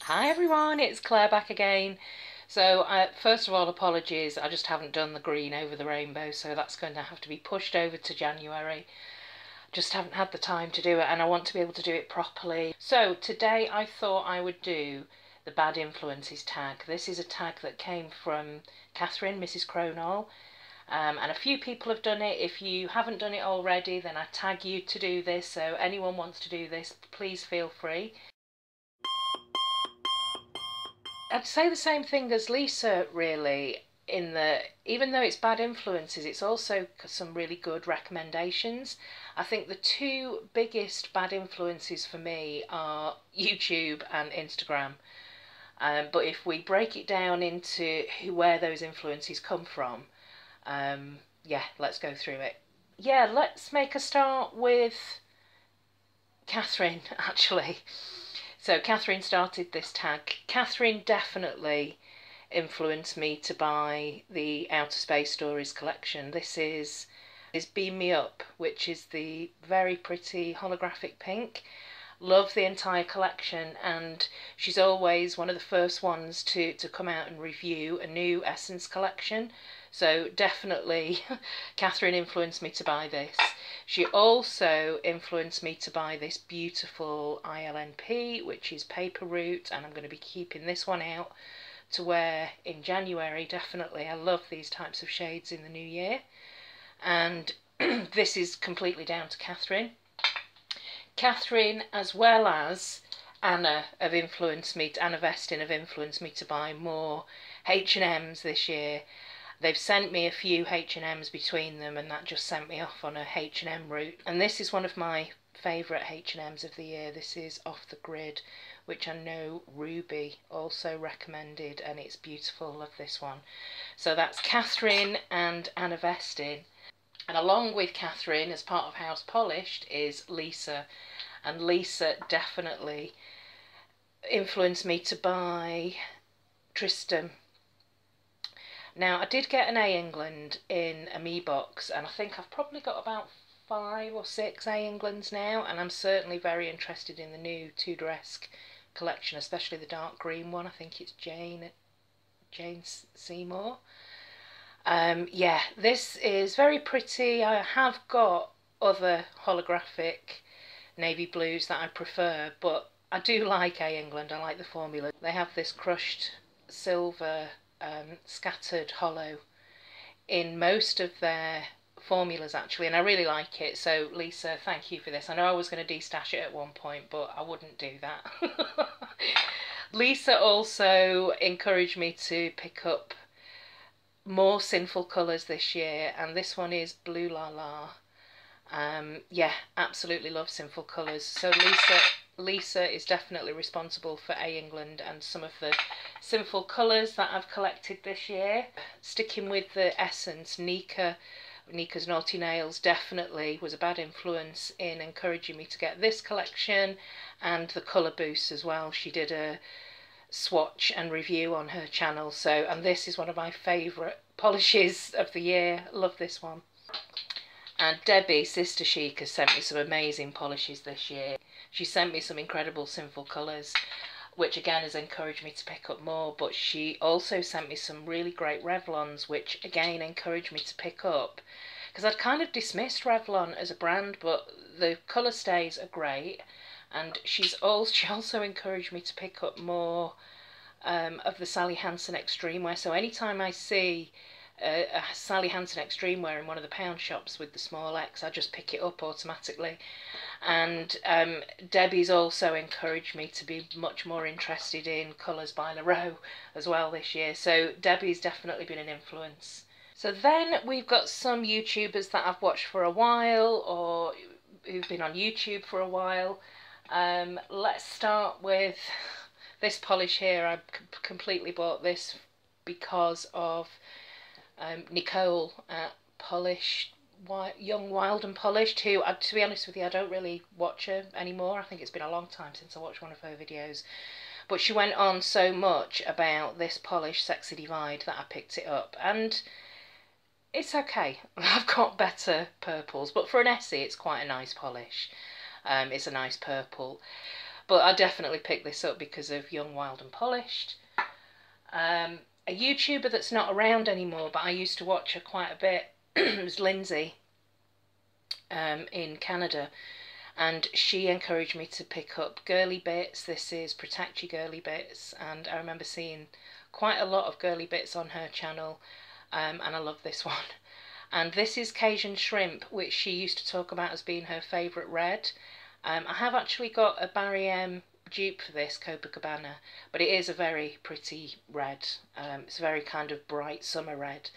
Hi everyone, it's Claire back again. So first of all, apologies, I just haven't done the green over the rainbow, so that's going to have to be pushed over to January. Just haven't had the time to do it, and I want to be able to do it properly. So today I thought I would do the bad influences tag. This is a tag that came from Katherine, Mrs. Cronall, and a few people have done it. If you haven't done it already, then I tag you to do this, so anyone wants to do this, please feel free. I'd say the same thing as Lisa, really, in that even though it's bad influences, it's also some really good recommendations. I think the two biggest bad influences for me are YouTube and Instagram. But if we break it down into where those influences come from, yeah, let's go through it. Yeah, let's make a start with Katherine, actually. So Katherine started this tag. Katherine definitely influenced me to buy the Outer Space Stories collection. This is Beam Me Up, which is the very pretty holographic pink. Love the entire collection, and she's always one of the first ones to come out and review a new Essence collection. So definitely Katherine influenced me to buy this. She also influenced me to buy this beautiful ILNP, which is Paper Route, and I'm going to be keeping this one out to wear in January, definitely. I love these types of shades in the new year. And this is completely down to Katherine. Katherine, as well as Anna, have influenced me, Anna Vestin have influenced me to buy more H&Ms this year. They've sent me a few H&Ms between them, and that just sent me off on a H&M route. And this is one of my favourite H&Ms of the year. This is Off the Grid, which I know Ruby also recommended, and it's beautiful. Love this one. So that's Katherine and Anna Vestin. And along with Katherine, as part of House Polished, is Lisa. And Lisa definitely influenced me to buy Tristan. Now, I did get an A England in a me box, and I think I've probably got about 5 or 6 A Englands now, and I'm certainly very interested in the new Tudor-esque collection, especially the dark green one. I think it's Jane Seymour. Yeah, this is very pretty. I have got other holographic navy blues that I prefer, but I do like A England. I like the formula. They have this crushed silver scattered hollow in most of their formulas, actually, and I really like it. So Lisa, thank you for this. I know I was going to destash it at one point, but I wouldn't do that. Lisa also encouraged me to pick up more Sinful colours this year, and this one is Blue La La. Yeah, absolutely love Sinful colours. So Lisa is definitely responsible for A England and some of the Sinful colours that I've collected this year. Sticking with the Essence, Nika's Naughty Nails definitely was a bad influence in encouraging me to get this collection, and the Colour Boost as well. She did a swatch and review on her channel, and this is one of my favourite polishes of the year. Love this one. And Debbi, Sister Chic, has sent me some amazing polishes this year. She sent me some incredible Sinful colours, which again has encouraged me to pick up more, but she also sent me some really great Revlons, which again encouraged me to pick up, because I'd kind of dismissed Revlon as a brand, but the colour stays are great, and she also encouraged me to pick up more of the Sally Hansen Extreme Wear. So anytime I see a Sally Hansen Extreme Wear in one of the pound shops with the small X, I just pick it up automatically. And Debbi's also encouraged me to be much more interested in colours by LOreal as well this year. So Debbi's definitely been an influence. So then we've got some YouTubers that I've watched for a while, or who've been on YouTube for a while. Let's start with this polish here. I completely bought this because of Nicole at Young, Wild and Polished, who, to be honest with you, I don't really watch her anymore. I think it's been a long time since I watched one of her videos. But she went on so much about this polish, Sexy Divide, that I picked it up. And it's okay. I've got better purples, but for an Essie, it's quite a nice polish. It's a nice purple. But I definitely picked this up because of Young, Wild and Polished. A YouTuber that's not around anymore, but I used to watch her quite a bit, was Lindsay in Canada. And she encouraged me to pick up Girly Bits. This is Protect Your Girly Bits. And I remember seeing quite a lot of Girly Bits on her channel. And I love this one. And this is Cajun Shrimp, which she used to talk about as being her favourite red. I have actually got a Barry M dupe for this, Copacabana, but it is a very pretty red. It's a very kind of bright summer red.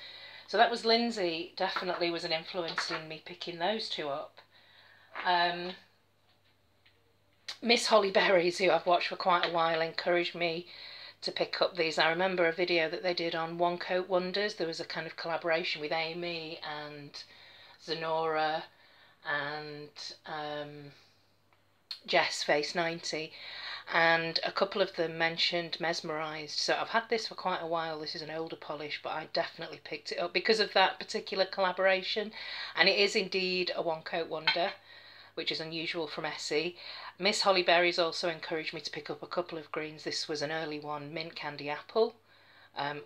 So that was Lindsay, definitely was an influence in me picking those two up. Miss Holly Berries, who I've watched for quite a while, encouraged me to pick up these. I remember a video that they did on One Coat Wonders. There was a kind of collaboration with Amy and Zenorah and Jess Face 90, and a couple of them mentioned Mesmerised. So I've had this for quite a while. This is an older polish, but I definitely picked it up because of that particular collaboration, and it is indeed a One Coat Wonder, which is unusual from Essie. Miss Holly Berries also encouraged me to pick up a couple of greens. This was an early one, Mint Candy Apple,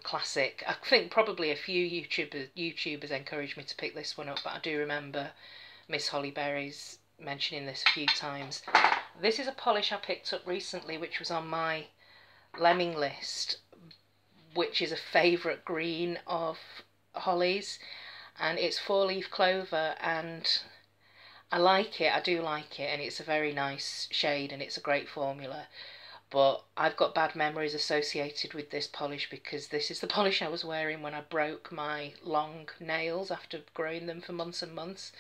classic. I think probably a few YouTubers encouraged me to pick this one up, but I do remember Miss Holly Berries mentioning this a few times. This is a polish I picked up recently, which was on my lemming list, which is a favourite green of Holly's, and it's Four Leaf Clover, and I like it, I do like it, and it's a very nice shade and it's a great formula. But I've got bad memories associated with this polish because this is the polish I was wearing when I broke my long nails after growing them for months and months.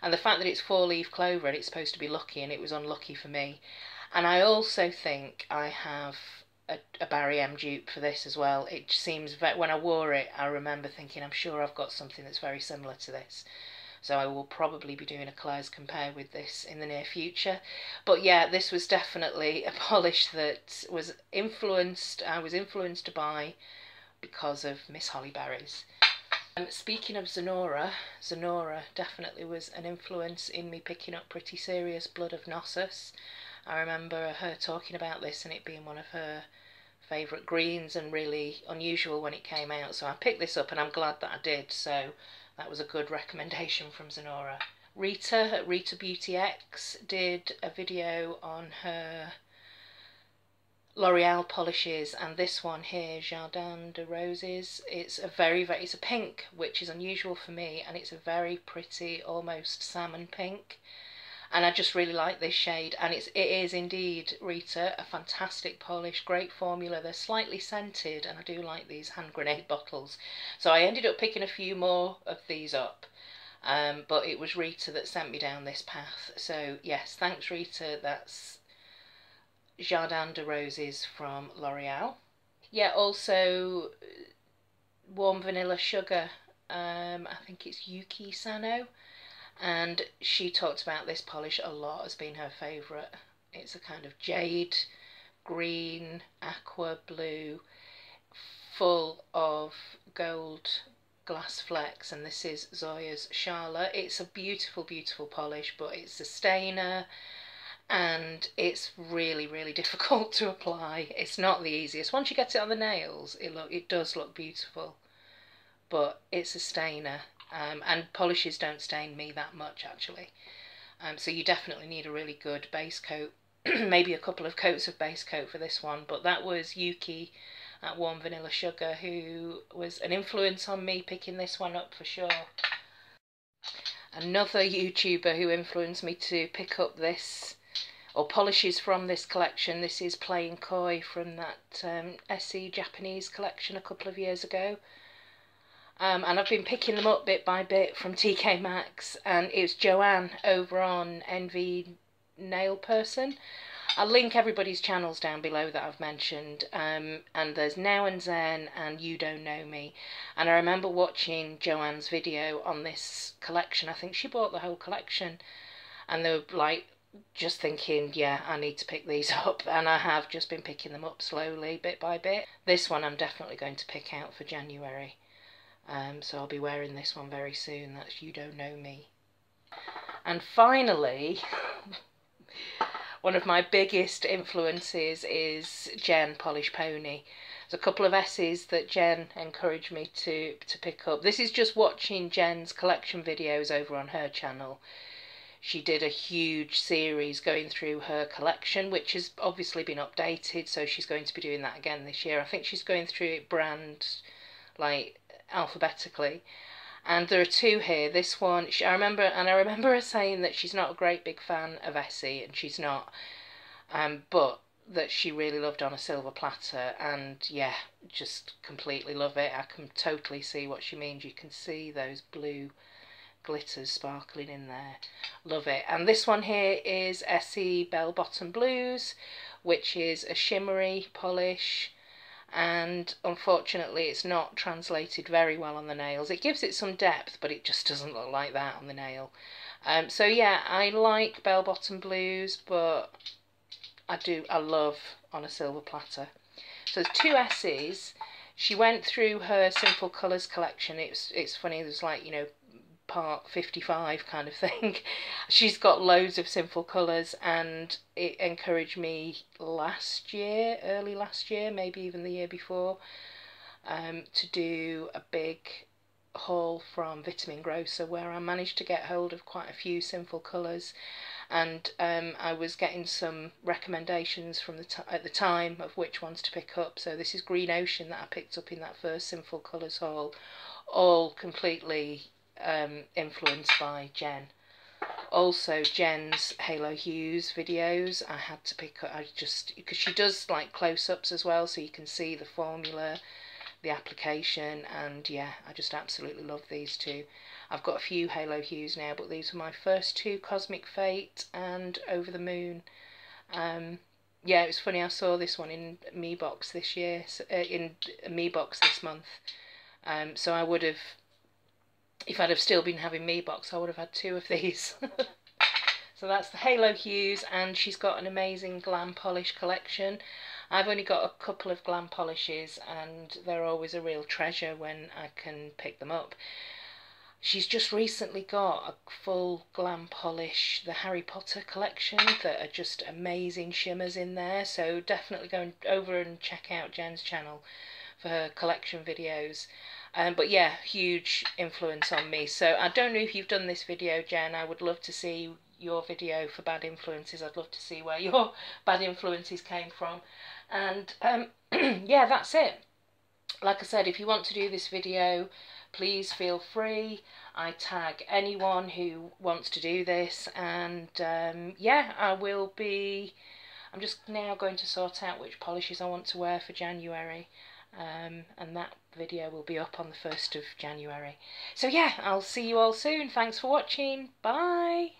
And the fact that it's Four Leaf Clover and it's supposed to be lucky, and it was unlucky for me. And I also think I have a Barry M dupe for this as well. It seems, when I wore it, I remember thinking, I'm sure I've got something that's very similar to this. So I will probably be doing a Claire's Compare with this in the near future. But yeah, this was definitely a polish that was I was influenced by because of Miss Holly Berries. Speaking of Zenorah definitely was an influence in me picking up Pretty Serious Blood of Knossos. I remember her talking about this and it being one of her favourite greens and really unusual when it came out. So I picked this up and I'm glad that I did. So that was a good recommendation from Zenorah. Rita at Rita Beauty X did a video on her L'Oreal polishes, and this one here, Jardin de Roses, it's a it's a pink, which is unusual for me, and it's a very pretty, almost salmon pink. And I just really like this shade, and it is indeed, Rita, a fantastic polish, great formula. They're slightly scented, and I do like these hand grenade bottles. So I ended up picking a few more of these up, but it was Rita that sent me down this path. So yes, thanks Rita, that's Jardin de Roses from L'Oreal. Yeah, also Warm Vanilla Sugar, I think it's Yukie Sano. And she talked about this polish a lot as being her favourite. It's a kind of jade, green, aqua blue, full of gold glass flecks, and this is Zoya's Charlotte. It's a beautiful, beautiful polish, but it's a stainer and it's really, really difficult to apply. It's not the easiest. Once you get it on the nails, it does look beautiful, but it's a stainer. And polishes don't stain me that much actually, so you definitely need a really good base coat, maybe a couple of coats of base coat for this one. But that was Yukie at Warm Vanilla Sugar who was an influence on me picking this one up for sure. Another YouTuber who influenced me to pick up this, or polishes from this collection, this is Playing Coy from that Essie Japanese collection a couple of years ago. And I've been picking them up bit by bit from TK Maxx, and it's Joann over on NV Nail Person. I'll link everybody's channels down below that I've mentioned, and there's Now and Zen and You Don't Know Me. And I remember watching Joann's video on this collection. I think she bought the whole collection, and they were like, just thinking, yeah, I need to pick these up, and I have just been picking them up slowly, bit by bit. This one I'm definitely going to pick out for January. So I'll be wearing this one very soon. That's You Don't Know Me. And finally, one of my biggest influences is Jen Polish Pony. There's a couple of Essies that Jen encouraged me to pick up. This is just watching Jen's collection videos over on her channel. She did a huge series going through her collection, which has obviously been updated, so she's going to be doing that again this year. I think she's going through it brand, like, alphabetically. And there are two here. This one, I remember her saying that she's not a great big fan of Essie, and she's not, but that she really loved On a Silver Platter, and yeah, just completely love it. I can totally see what she means. You can see those blue glitters sparkling in there. Love it. And this one here is Essie Bellbottom Blues, which is a shimmery polish, and unfortunately it's not translated very well on the nails. It gives it some depth, but it just doesn't look like that on the nail. So yeah, I like Bellbottom Blues, but I love On a Silver Platter. So there's two Essies. She went through her Simple Colours collection. It's funny, there's like, you know, part 55 kind of thing. She's got loads of Simple Colours, and it encouraged me early last year, maybe even the year before, to do a big haul from Vitamin Grocer, where I managed to get hold of quite a few Simple Colours, and I was getting some recommendations from at the time of which ones to pick up. So this is Green Ocean that I picked up in that first Simple Colours haul, all completely influenced by Jen. Also Jen's Halo Hues videos I had to pick up, because she does like close-ups as well, so you can see the formula, the application, and yeah, I just absolutely love these two. I've got a few Halo Hues now, but these were my first two, Cosmic Fate and Over the Moon. Yeah, it was funny, I saw this one in Me Box this year, in Me Box this month. So I would have, if I'd have still been having Me Box, I would have had two of these. So that's the Halo Hues, and she's got an amazing glam polish collection. I've only got a couple of glam polishes, and they're always a real treasure when I can pick them up. She's just recently got a full glam polish, the Harry Potter collection, that are just amazing shimmers in there. So definitely go over and check out Jen's channel for her collection videos. But yeah, huge influence on me. So I don't know if you've done this video, Jen. I would love to see your video for bad influences. I'd love to see where your bad influences came from. And yeah, that's it. Like I said, if you want to do this video, please feel free. I tag anyone who wants to do this, and yeah, I'm just now going to sort out which polishes I want to wear for January, and that video will be up on the 1st of January. So yeah, I'll see you all soon. Thanks for watching. Bye.